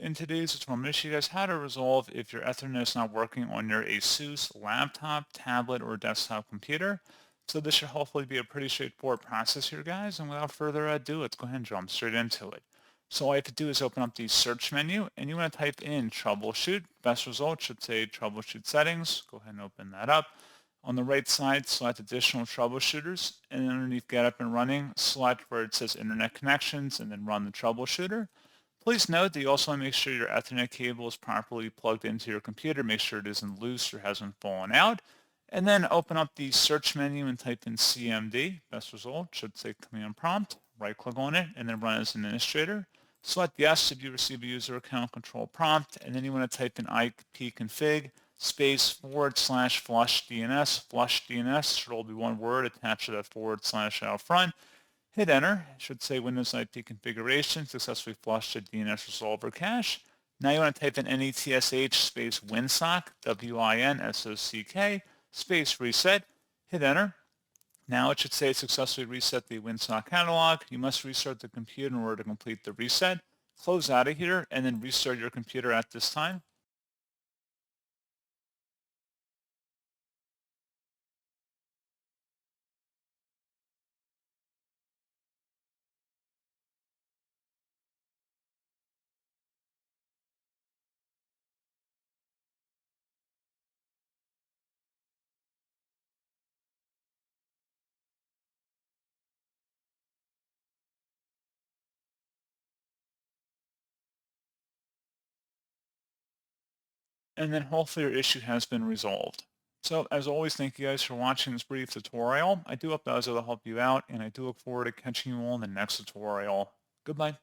in today's tutorial, I'm going to show you guys how to resolve if your Ethernet is not working on your ASUS laptop, tablet, or desktop computer. So this should hopefully be a pretty straightforward process here, guys. And without further ado, let's go ahead and jump straight into it. So all you have to do is open up the search menu, and you want to type in troubleshoot. Best result should say troubleshoot settings. Go ahead and open that up. On the right side, select additional troubleshooters, and underneath get up and running, select where it says internet connections, and then run the troubleshooter. Please note that you also want to make sure your Ethernet cable is properly plugged into your computer. Make sure it isn't loose or hasn't fallen out. And then open up the search menu and type in CMD. Best result should say command prompt. Right click on it and then run as administrator. Select yes if you receive a user account control prompt. And then you want to type in ipconfig space /flush DNS. Flush DNS should all be one word attached to that / out front. Hit enter. It should say Windows IP configuration successfully flushed the DNS resolver cache. Now you want to type in netsh space winsock, WINSOCK, space reset. Hit enter. Now it should say successfully reset the winsock catalog. You must restart the computer in order to complete the reset. Close out of here and then restart your computer at this time. And then hopefully your issue has been resolved. So as always, thank you guys for watching this brief tutorial. I do hope that was able to help you out, and I do look forward to catching you all in the next tutorial. Goodbye.